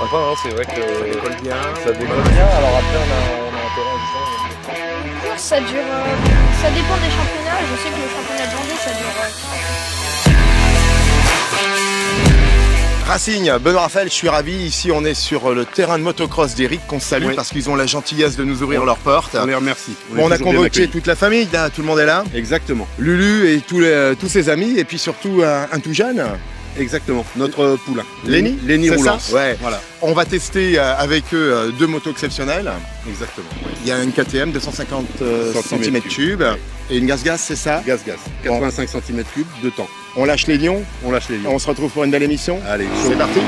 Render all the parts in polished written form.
sympa, hein, c'est vrai que Ça décolle bien. Ça décolle bien, alors après on a un terrain justement. Les courses, ça dure. Ça dépend des championnats. Je sais que le championnat de Vendée, ça dure. Racing, Benoît Raphaël, je suis ravi. Ici, on est sur le terrain de motocross d'Eric qu'on salue Oui. parce qu'ils ont la gentillesse de nous ouvrir leurs portes. On les remercie. Bon, on a toujours bien convoqué accueillis. toute la famille, là, tout le monde est là. Exactement, Lulu et tous ses amis, et puis surtout un tout jeune, exactement. Notre poulain. Lenny. Lenny C'est Roulance. ça Ouais. Voilà, On va tester avec eux deux motos exceptionnelles. exactement. Il y a une KTM 250 Centimètres cm3 et une Gaz, c'est ça. Gaz. 85 cm3 de temps. On lâche les lions, On lâche les lions. on se retrouve pour une belle émission. Allez, C'est parti.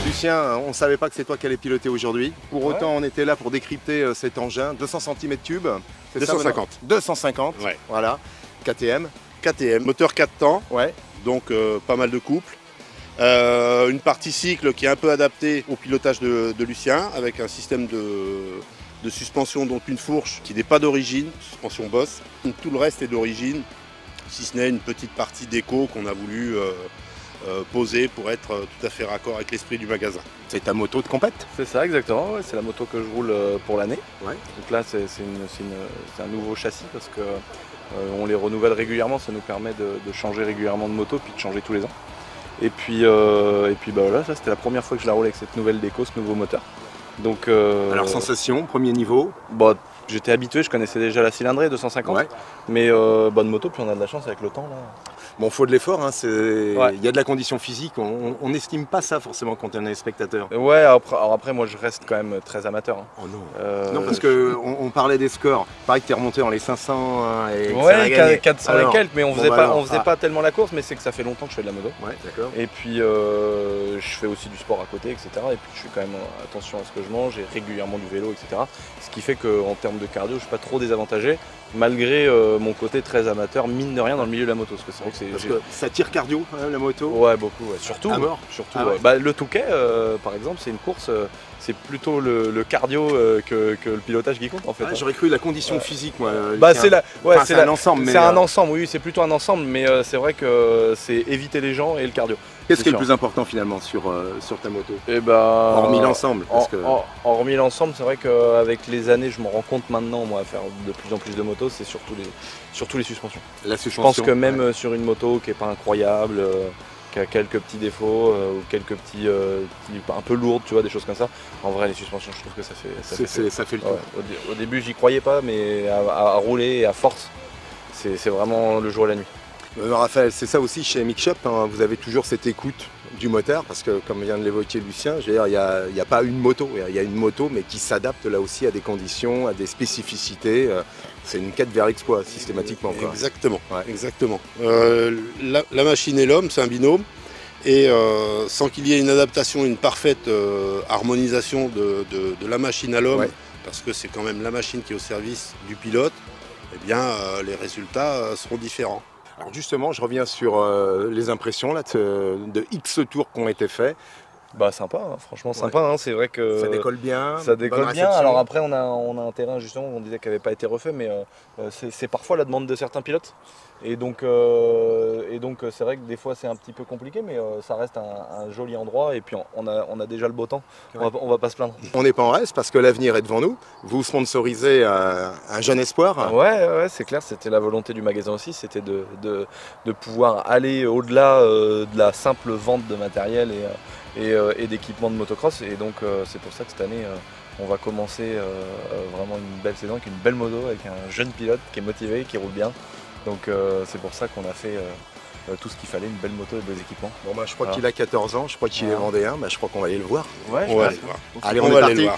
Lucien, on ne savait pas que c'est toi qui allais piloter aujourd'hui. Pour autant, on était là pour décrypter cet engin. 200 cm3, c'est ça, 250. 250, Ouais. voilà. KTM, KTM, moteur 4 temps, ouais. donc pas mal de couples. Une partie cycle qui est un peu adaptée au pilotage de Lucien, avec un système de suspension, donc une fourche qui n'est pas d'origine, suspension Boss. Tout le reste est d'origine, si ce n'est une petite partie déco qu'on a voulu poser pour être tout à fait raccord avec l'esprit du magasin. C'est ta moto de compète. C'est ça exactement, ouais, c'est la moto que je roule pour l'année. Ouais. Donc là c'est un nouveau châssis parce que on les renouvelle régulièrement, ça nous permet de changer régulièrement de moto puis de changer tous les ans. Et puis bah voilà, ça c'était la première fois que je la roule avec cette nouvelle déco, ce nouveau moteur. Donc Alors sensation, premier niveau. bon, j'étais habitué, je connaissais déjà la cylindrée 250, Ouais. mais bonne moto, puis on a de la chance avec le temps là. Bon, faut de l'effort, hein, Ouais. il y a de la condition physique, on n'estime pas ça forcément quand on est spectateur. Ouais, alors après moi je reste quand même très amateur. Hein. Oh non. Euh, Non, parce qu'on parlait des scores. Pareil que tu es remonté dans les 500 hein, et que ça a Ouais, gagné. 400 Alors, et quelques, mais on bon, faisait bah pas, alors, on faisait ah. pas tellement la course, mais c'est que ça fait longtemps que je fais de la moto. Ouais, d'accord. Et puis je fais aussi du sport à côté, etc. Et puis je fais quand même attention à ce que je mange, et régulièrement du vélo, etc. Ce qui fait qu'en termes de cardio, je suis pas trop désavantagé, malgré mon côté très amateur, mine de rien, dans le milieu de la moto. Parce que c'est vrai que c'est. Parce que ça tire cardio, quand même, la moto. Ouais, beaucoup, ouais. Surtout. À mort. Surtout Ah ouais. Bah, le Touquet, par exemple, c'est une course, c'est plutôt le cardio que le pilotage qui compte en fait. Ah, j'aurais cru la condition physique, moi. Bah Lucien. c'est la, ouais, Enfin, c'est un ensemble, mais c'est un ensemble, oui, c'est plutôt un ensemble, mais c'est vrai que c'est éviter les gens et le cardio. Qu'est-ce qui est le sûr. plus important finalement sur ta moto? Et bah, Hormis l'ensemble, parce que- hormis l'ensemble, c'est vrai qu'avec les années, je me rends compte maintenant, moi, à faire de plus en plus de motos, c'est surtout les suspensions. La Je suspension. pense que même ouais. sur une moto qui est pas incroyable, qui a quelques petits défauts ou quelques petits un peu lourdes, tu vois, des choses comme ça. En vrai, les suspensions, je trouve que ça fait le tour. ouais, au début, j'y croyais pas, mais à rouler et à force, c'est vraiment le jour et la nuit. Raphaël, c'est ça aussi chez Mix Shop, hein, vous avez toujours cette écoute du moteur, parce que comme vient de l'évoquer Lucien, je veux dire, il n'y a pas une moto, il y a une moto mais qui s'adapte là aussi à des conditions, à des spécificités. C'est une quête vers l'exploit systématiquement. Quoi. Exactement, Ouais. exactement. La machine et l'homme, c'est un binôme. Et sans qu'il y ait une adaptation, une parfaite harmonisation de la machine à l'homme, Ouais. parce que c'est quand même la machine qui est au service du pilote, eh bien les résultats seront différents. Alors justement, je reviens sur les impressions là, de X tours qui ont été faits. Bah sympa, hein, franchement sympa, hein, c'est vrai que Ça décolle bien. ça décolle bonne bien. réception. Alors après on a un terrain justement, on disait qu'il n'avait pas été refait, mais c'est parfois la demande de certains pilotes. Et donc c'est vrai que des fois c'est un petit peu compliqué, mais ça reste un joli endroit et puis on a déjà le beau temps, on va pas se plaindre. On n'est pas en reste parce que l'avenir est devant nous. Vous sponsorisez un jeune espoir. Ouais, c'est clair, c'était la volonté du magasin aussi, c'était de pouvoir aller au-delà de la simple vente de matériel et d'équipements de motocross. Et donc c'est pour ça que cette année on va commencer vraiment une belle saison avec une belle moto, avec un jeune pilote qui est motivé, qui roule bien. Donc c'est pour ça qu'on a fait tout ce qu'il fallait, une belle moto et des équipements. Bon, bah, je crois Voilà. qu'il a 14 ans, je crois qu'il est vendéen, bah, je crois qu'on va aller le voir. Ouais, On va aller le voir. Allez, On on est va aller parti. le voir.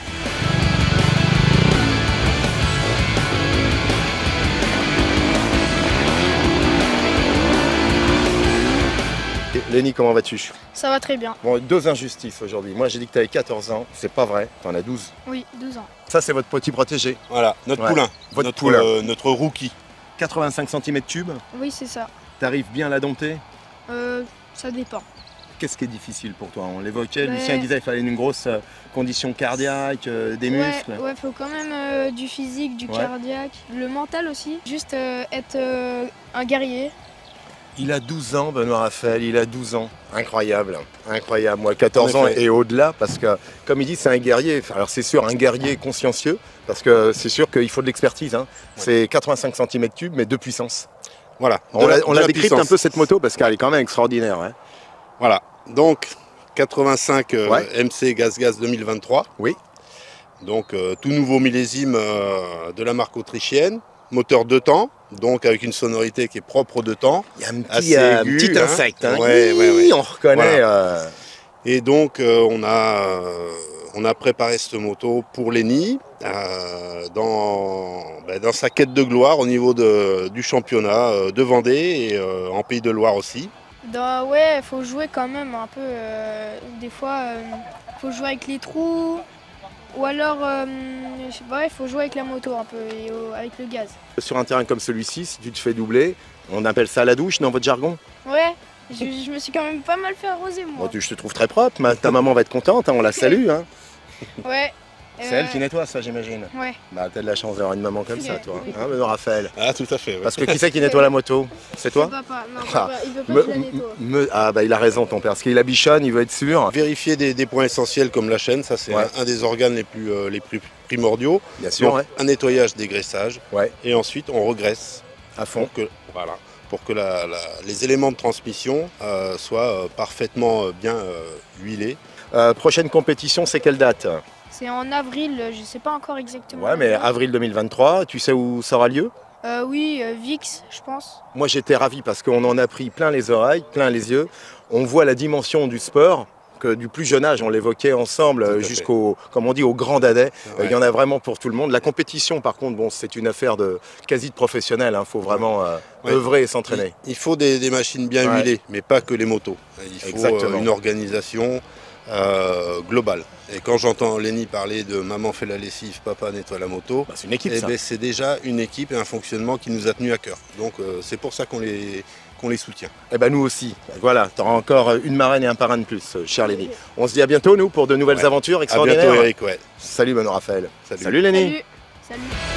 Lenny, comment vas-tu? Ça va très bien. Bon, deux injustices aujourd'hui. Moi, j'ai dit que tu avais 14 ans, c'est pas vrai, tu en as 12. Oui, 12 ans. Ça, c'est votre petit protégé. Voilà, notre Ouais. poulain, Votre notre, poulain. notre rookie. 85 cm3, Oui, c'est ça. t'arrives bien à la dompter? Ça dépend. qu'est-ce qui est difficile pour toi? On l'évoquait, Ouais. Lucien disait qu'il fallait une grosse condition cardiaque, des muscles. Ouais, faut quand même du physique, du Ouais. cardiaque, le mental aussi. Juste être un guerrier. Il a 12 ans, Benoît Raphaël, il a 12 ans. Incroyable, incroyable. Moi, 14 En ans effet. et au-delà, parce que, comme il dit, c'est un guerrier. Alors, c'est sûr, un guerrier consciencieux, parce que c'est sûr qu'il faut de l'expertise. Hein. C'est 85 cm3, mais de puissance. Voilà. On De la la décrypte puissance. un peu cette moto, parce qu'elle est quand même extraordinaire. Hein. Voilà. Donc 85 Ouais. MC Gaz 2023. Oui. Donc tout nouveau millésime de la marque autrichienne. Moteur 2 temps, donc avec une sonorité qui est propre aux 2 temps. Il y a un Assez aigu, petit hein. insecte. Hein. Ouais, Hi, ouais, ouais. On reconnaît. Et donc on a préparé cette moto pour Lenny dans sa quête de gloire au niveau du championnat de Vendée et en Pays de Loire aussi. Ouais, faut jouer quand même un peu. Des fois, faut jouer avec les trous. Ou alors, je sais pas, il faut jouer avec la moto un peu et avec le gaz. Sur un terrain comme celui-ci, si tu te fais doubler, on appelle ça la douche dans votre jargon. Ouais, je me suis quand même pas mal fait arroser moi. Bon, je te trouve très propre, ta maman va être contente, hein, on la salue. Hein. Ouais. C'est elle qui nettoie ça, j'imagine. Ouais. Bah, t'as de la chance d'avoir une maman comme ça, Ouais. toi. Hein, Benoît Raphaël. Ah tout à fait. Ouais. Parce que qui c'est qui nettoie la moto? C'est toi? Papa, non, Ah, il veut pas que je la nettoie. Ah bah il a raison ton père, parce qu'il la bichonne, il veut être sûr. Vérifier des points essentiels comme la chaîne, ça c'est Ouais. un des organes les plus primordiaux. Bien sûr, Donc, ouais. un nettoyage, dégraissage, Ouais, et ensuite on regraisse à fond. pour que les éléments de transmission soient parfaitement bien huilés. Prochaine compétition, c'est quelle date? C'est en avril, je sais pas encore exactement. Ouais, mais avril 2023, tu sais où ça aura lieu? Oui, VIX, je pense. Moi j'étais ravi parce qu'on en a pris plein les oreilles, plein les yeux. On voit la dimension du sport, que du plus jeune âge, on l'évoquait Tout ensemble, à jusqu'au, comme on dit, au grand dadais. Ouais. Il y en a vraiment pour tout le monde. La compétition, par contre, bon, c'est une affaire quasi de professionnel. Il faut vraiment Ouais. œuvrer et s'entraîner. Il faut des machines bien Ouais. huilées, mais pas que les motos. Il faut Exactement. une organisation globale. Et quand j'entends Lenny parler de maman fait la lessive, papa nettoie la moto, Bah, c'est une équipe, eh ça. ben, c'est déjà une équipe et un fonctionnement qui nous a tenus à cœur. Donc c'est pour ça qu'on les soutient. Eh ben nous aussi. Voilà, tu auras encore une marraine et un parrain de plus, cher Lenny. On se dit à bientôt, nous, pour de nouvelles Ouais. aventures À extraordinaires. bientôt Eric, ouais. Salut, Benoît Raphaël. Salut. Salut Lenny. Salut. Salut.